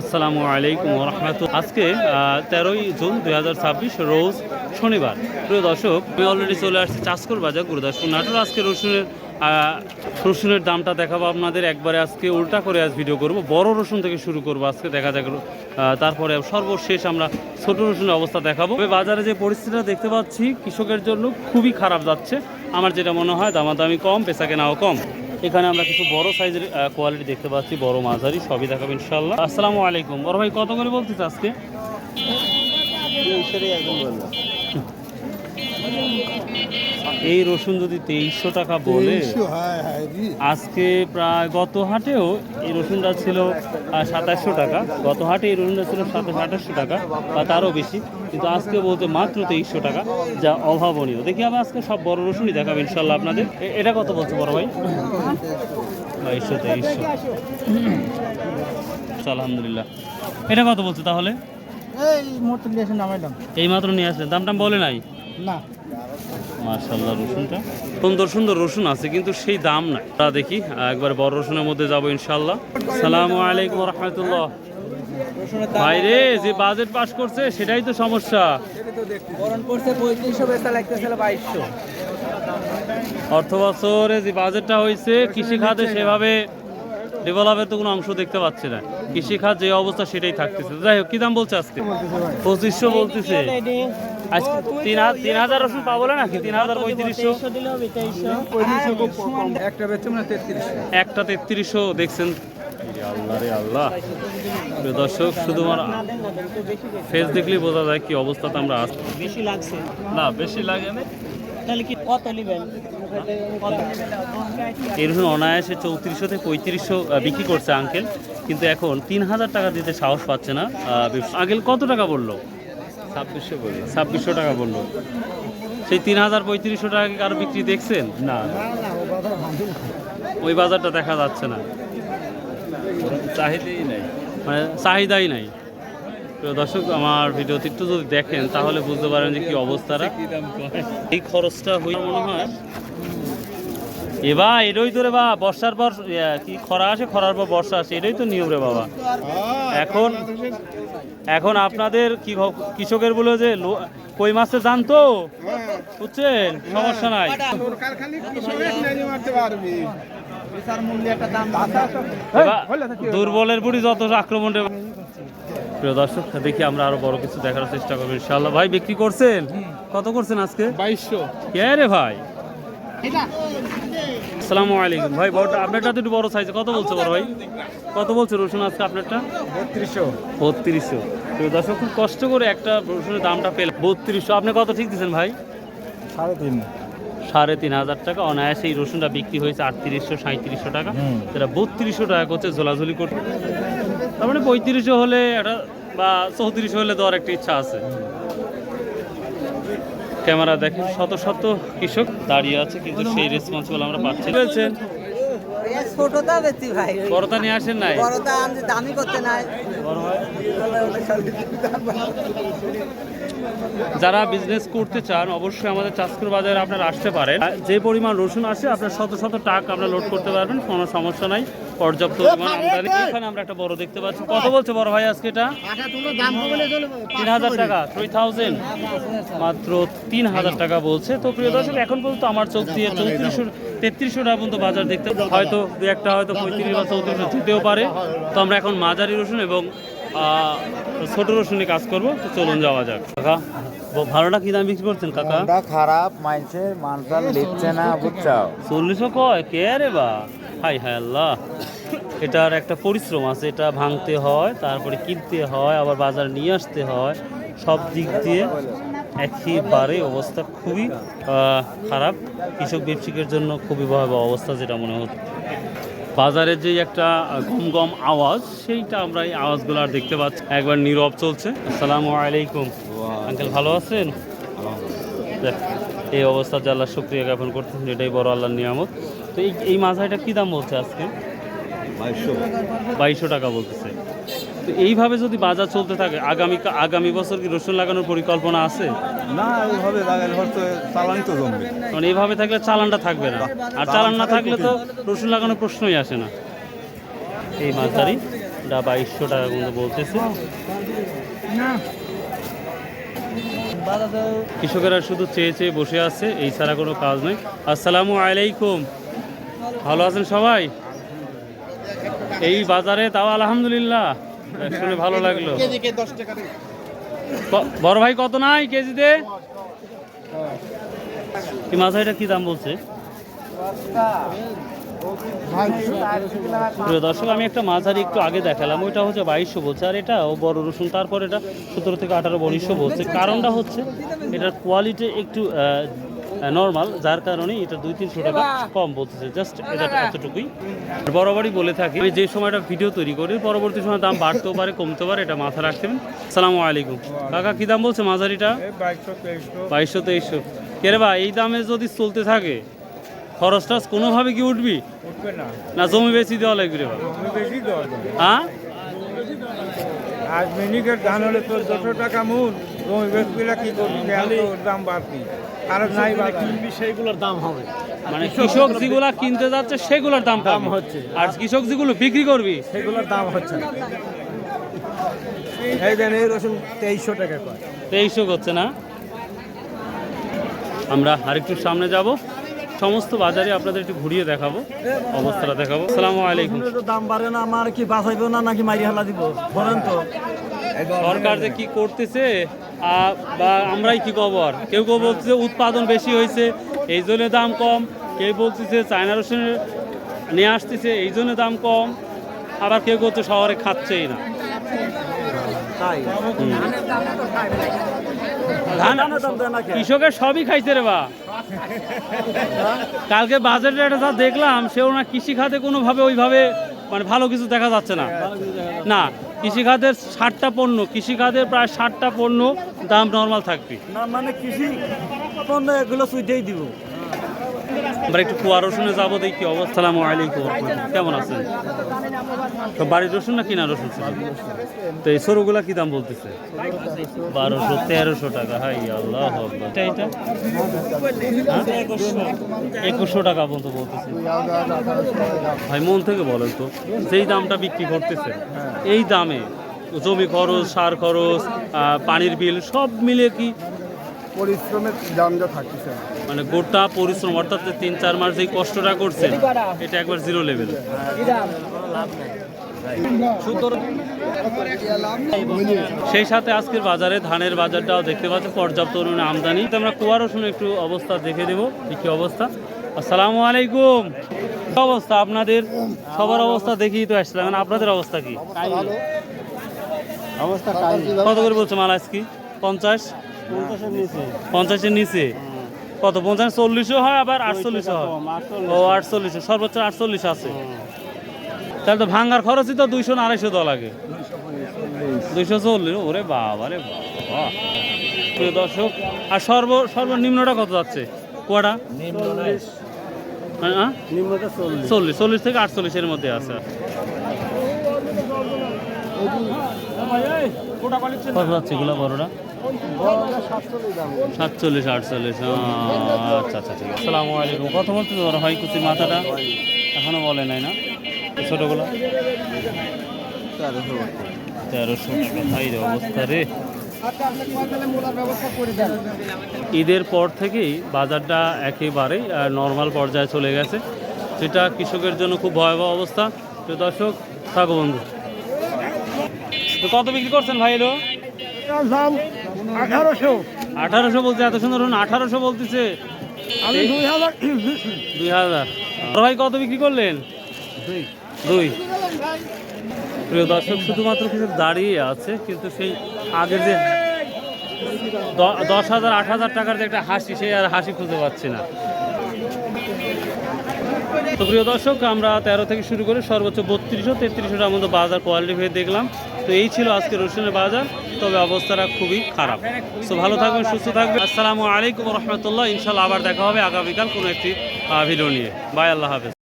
আসসালামু আলাইকুম রহমতুল্লাহ। আজকে 13ই জুন 2026 রোজ শনিবার। প্রিয় দর্শক, আমি অলরেডি চলে আসছি চাষকর বাজার গুরুদাসপুর নাটোর। আজকে রসুনের দামটা দেখাবো আপনাদের। একবারে আজকে উল্টা করে ভিডিও করব, বড় রসুন থেকে শুরু করব আজকে, দেখা যাক। তারপরে সর্বশেষ আমরা ছোট রসুনের অবস্থা দেখাবো। বাজারে যে পরিস্থিতিটা দেখতে পাচ্ছি কৃষকের জন্য খুবই খারাপ যাচ্ছে। আমার যেটা মনে হয় দামাদামি কম, বেচাকেনাও কম। এখানে আমরা কিছু বড় সাইজের কোয়ালিটি দেখতে পাচ্ছি, বড় মাঝারি সবই দেখাবো ইনশাল্লাহ। আসসালামু আলাইকুম। বড় ভাই কত করে বলতেছে আজকে? এই রসুন যদি 2300 টাকা বলে, আজকে প্রায় গত হাটেও এই রসুনটা ছিল 2700 টাকা। গত হাটে এই রসুনটা ছিল 2700 টাকা বা তারও বেশি, কিন্তু আজকে বলতে মাত্র 2300 টাকা, যা অভাবনীয়। দেখি আমরা আজকে সব বড় রসুনই দেখাবো ইনশাল্লাহ আপনাদের। এটা কত বলছে বড় ভাই? 2200 আলহামদুলিল্লাহ। এটা কত বলছে তাহলে? এই মাত্র নিয়ে আসলেন, দাম টাম বলে নাই না? মাশাআল্লাহ, রসুনটা সুন্দর সুন্দর রসুন আছে, কিন্তু সেই দাম নাই। তা দেখি একবার বড় রসুনের মধ্যে যাবো ইনশাআল্লাহ। আসসালামু আলাইকুম রাহমাতুল্লাহ। ভাইরে, যে বাজেট পাস করছে সেটাই তো সমস্যা। অর্থ বছরে যে বাজেটটা হয়েছে কৃষি খাতে সেভাবে ডেভেলপের তো কোনো অংশ দেখতে পাচ্ছি না। কৃষি খাত যে অবস্থা সেটাই থাকতেছে। যাই হোক, কি দাম বলছে আজকে? 2500 বলতেছে। আজকে 3000 রসুন পাবো না নাকি? 3000 3500 একটা 3300 দেখছেন। আল্লাহ রে আল্লাহ। দর্শক, শুধুমাত্র ফেস দেখলেই বোঝা যায় কি অবস্থাতে আমরা আসছি। বেশি লাগছে না? বেশি লাগে না। তাহলে কি কত নেবেন? এই রসুন অনায়াসে 3400 থেকে 3500 বিক্রি করছে আঙ্কেল, কিন্তু এখন 3000 টাকা দিতে সাহস পাচ্ছে না। আঙ্কেল কত টাকা বললো? 2600 টাকা বললো। সেই 3000 3500 টাকা কি কারো বিক্রি দেখছেন? না, ওই বাজারটা দেখা যাচ্ছে না, চাহিদাই নাই, মানে চাহিদাই নাই। দর্শক, আমার ভিডিওতে একটু যদি দেখেন তাহলে বুঝতে পারেন যে কি অবস্থাটা। এই খরচটা হয়ে মনে হয় এবার এটাই তো রে বা, বর্ষার পর কি খরা আসে, খরার পর বর্ষা আসে, এটাই তো নিয়ম রে বাবা। এখন আপনাদের কি কৃষকের বলে যে কই মাছে জানতো, বুঝছেন, সমস্যা নাই। দুর্বলের বুড়ি যত আক্রমণ। প্রিয় দর্শক, দেখি আমরা আরো বড় কিছু দেখার চেষ্টা করবো ইনশাআল্লাহ। ভাই, বিক্রি করছেন? কত করছেন আজকে? 2200। কে রে ভাই? আসসালামু আলাইকুম ভাই। বড়টা আপনারটা তো একটু বড় সাইজ। কত বলছে বড় ভাই? কত বলছে রসুন আজকে আপনারটা? 3200। প্রিয় দর্শক, খুব কষ্ট করে একটা রসুনের দামটা পেলাম 3200। আপনি কত ঠিক দিচ্ছেন ভাই? 3500 টাকা অনায়াসে এই রসুনটা বিক্রি হয়েছে 3800 3700 টাকা। এটা 3200 টাকা করছে ঝোলাঝুলি করতে। তার মানে 3500 হলে একটা বা 3400 হলে দেওয়ার একটা ইচ্ছা আছে। ক্যামেরা দেখেন, শত শত কৃষক দাঁড়িয়ে আছে, কিন্তু সেই রেসপন্সিবল আমরা পাচ্ছি না। বলছেন বড়টা নিয়ে আসেন নাই? যারা বিজনেস করতে চান অবশ্যই আমাদের চাষকর বাজারে আপনারা আসতে পারেন। যে পরিমাণ রসুন আসে আপনার শত শত টাকা আপনারা লোড করতে পারবেন, কোনো সমস্যা নাই। পর্যাপ্ত পরিমাণ আমদানি। এখানে আমরা একটা বড় দেখতে পাচ্ছি। কত বলছে বড় ভাই আজকে এটা? 3000 টাকা। 3000 মাত্র 3000 টাকা বলছে। তো প্রিয় দর্শক, এখন পর্যন্ত আমার চোখ দিয়ে 3300 টাকা পর্যন্ত বাজার দেখতে, হয়তো দু একটা হয়তো 35 বা 3400 যেতেও পারে। তো আমরা এখন মাঝারি রসুন এবং ছোট রসুনে কাজ করবো। তো চলুন যাওয়া যাক। কাকা, ভালোটা কি দাম বিক্রি করছেন কাকা? খারাপ মাইনছে, মানসাল লিখছে না, বুঝছো? 4000 কয় কে রে বা? হাই হাই আল্লাহ, এটার একটা পরিশ্রম আছে। এটা ভাঙতে হয়, তারপরে কিনতে হয়, আবার বাজার নিয়ে আসতে হয়। সব দিক দিয়ে একেবারে অবস্থা খুবই খারাপ। কৃষক ব্যবসায়ীর জন্য খুবই ভয়াবহ অবস্থা, যেটা মনে হচ্ছে। বাজারের যে একটা গম গম আওয়াজ, সেইটা আমরা এই আওয়াজগুলো আর দেখতে পাচ্ছি। একবার নীরব চলছে। আসসালামু আলাইকুম আঙ্কেল, ভালো আছেন? এই অবস্থা যে আল্লাহ শুকরিয়া জ্ঞাপন করতেছেন, এটাই বড় আল্লাহর নিয়ামত। তো এই মাঝারিটা কী দাম বলছে আজকে? 2200 টাকা বলতেছে। তো এইভাবে যদি বাজার চলতে থাকে, আগামী বছর কি রসুন লাগানোর পরিকল্পনা আছে? না, ওইভাবে লাগালে হয়তো চালানই তো জমবে। কারণ এইভাবে থাকলে চালানটা থাকবে না, আর চালান না থাকলে তো রসুন লাগানোর প্রশ্নই আসে না। এই মাঝারি এটা 2200 টাকা কিন্তু বলতেছে। কৃষকেরা শুধু চেয়ে চেয়ে বসে আছে, এই ছাড়া কোনো কাজ নেই। আসসালামু আলাইকুম, ভালো আছেন সবাই? এই বাজারে তাও আলহামদুলিল্লাহ, শুনে ভালো লাগলো। বড় ভাই কত নাই কেজিতে? এই মাছটা কি দাম বলছে? প্রিয় দর্শক, আমি একটা মাঝারি একটু আগে দেখালাম, ওইটা হচ্ছে 2200 বলছে, আর এটা বড় রসুন তারপর এটা 17 থেকে 18 1900 বলছে। কারণটা হচ্ছে এটার কোয়ালিটি একটু নর্মাল, যার কারণে এটা 200-300 টাকা কম বলতেছে, জাস্ট এটা এতটুকুই। বরাবরই বলে থাকি, আমি যে সময়টা ভিডিও তৈরি করি পরবর্তী সময় দাম বাড়তেও পারে কমতে পারে, এটা মাথা রাখতে হবে। আসসালামু আলাইকুম কাকা, কি দাম বলছে মাঝারিটা? 2200-2300। কে রে ভাই, এই দামে যদি চলতে থাকে খরচ টরচ কোনোভাবে কি উঠবি? না জমি বেশি দেওয়া লাগবে রে ভাই? হ্যাঁ, আজ মিনিকের ধান হলে 1400 টাকা মূল, জমি বেচবিলা কি করবি, দাম বাড়তি আর নাই কিনবি সেইগুলোর দাম হবে। মানে কৃষক যেগুলা কিনতে যাচ্ছে সেগুলোর দাম দাম পাবে, হচ্ছে। আর কৃষক যেগুলো বিক্রি করবি সেগুলোর দাম হচ্ছে না। এই দেন এই রসুন 2300 টাকা কয়। 2300 করছে না? আমরা আরেকটু সামনে যাব, সমস্ত বাজারে আপনাদের একটু ঘুরিয়ে দেখাবো, অবস্থাটা দেখাবো। আসসালামু আলাইকুম। দাম বাড়ে না, আমার কি বাঁচাইবো না নাকি মারি হালা দিব বলেন তো? সরকার যে কি করতেছে বা আমরাই কি খবর, আর কেউ কেউ বলতেছে উৎপাদন বেশি হয়েছে এই জন্য দাম কম, কেউ বলতেছে চায়না রসুন নিয়ে আসতেছে এই জন্য দাম কম, আবার কেউ কেউ তো শহরে খাচ্ছেই না। তাই ধান কৃষকের সবই খাইছে রে বা। কালকে বাজেট রেটে যা দেখলাম, সেও না কৃষি খাতে কোনোভাবে ওইভাবে মানে ভালো কিছু দেখা যাচ্ছে না। না, কৃষিখাতের 60টা পণ্য, কৃষিখাতের প্রায় 60টা পণ্য দাম নর্মাল থাকবে না, মানে কৃষি পণ্য এগুলো সুইটাই দিব। আমরা একটু কুয়া রসুনে যাবো, দেখি অবস্থা। আসসালামু আলাইকুম, কেমন আছেন? তো বাড়ির রসুন না কিনা রসুন ছিল? তো এই সরুগুলা কি দাম বলতেছে? 1200-1300 টাকা। হাই আল্লাহ, এটা 2100 টাকা পর্যন্ত বলতেছে। ভাই মন থেকে বলেন তো, যেই দামটা বিক্রি করতেছে এই দামে জমি খরচ, সার খরচ, পানির বিল সব মিলে কি পরিশ্রমের দামটা থাকতেছে মানে গোটা পরিশ্রম, অর্থাৎ 3-4 মাস যেই কষ্টটা করছেন এটা একবার জিরো লেভেল। সেই সাথে আজকের বাজারে ধানের বাজারটাও দেখতে পাচ্ছি পর্যাপ্ত পরিমাণে আমদানি। তো আমরা কুয়া রসুন একটু অবস্থা দেখে দেবো, কি অবস্থা। আসসালামু আলাইকুম, কি অবস্থা আপনাদের? সবার অবস্থা দেখেই তো আসলাম, মানে আপনাদের অবস্থা কি? কত করে বলছো মাল আজকে? 50-এর নিচে? কত 50-40 হয়, আবার 48 হয়? ও 48, সর্বোচ্চ 48 আছে। তাহলে তো ভাঙ্গার খরচই তো 200-250 দেওয়া লাগে। 240? ওরে বাবা রে বাবা। প্রিয় দর্শক, আর সর্বনিম্নটা কত যাচ্ছে কুয়াটা? 40 থেকে 48 এর মধ্যে আছে। কত যাচ্ছে এগুলো বড়টা? 47-48। আচ্ছা আচ্ছা, ঠিক আছে। আসসালামু আলাইকুম। কত বলতে বড় হয় কুচি মাথাটা? এখনো বলে নাই না? ছোটগুলো 1300 টাকা। ভাই রে অবস্থা রে। ঈদের পর থেকেই বাজারটা একেবারেই নর্মাল পর্যায়ে চলে গেছে, যেটা কৃষকের জন্য খুব ভয়াবহ অবস্থা। তো দর্শক থাকো বন্ধু। তো কত বিক্রি করছেন ভাই? এলো 1800 বলছে, এত সুন্দর 1800 বলতেছে। 2000। ভাই কত বিক্রি করলেন? 2। প্রিয় দর্শক, শুধুমাত্র কিছু দাঁড়িয়ে আছে, কিন্তু সেই আগের যে 10,000-8,000 টাকার যে একটা হাসি, সেই আর হাসি খুঁজে পাচ্ছি না। তো প্রিয় দর্শক, আমরা 13 থেকে শুরু করে সর্বোচ্চ 3200-3300 মতো বাজার কোয়ালিটি হয়ে দেখলাম। তো এই ছিল আজকে রসুনের বাজার, তবে অবস্থাটা খুবই খারাপ। তো ভালো থাকবেন, সুস্থ থাকবেন। আসসালামু আলাইকুম রহমতুল্লাহ। ইনশাল্লাহ আবার দেখা হবে আগামীকাল কোনো একটি ভিডিও নিয়ে। বাই, আল্লাহ হাফেজ।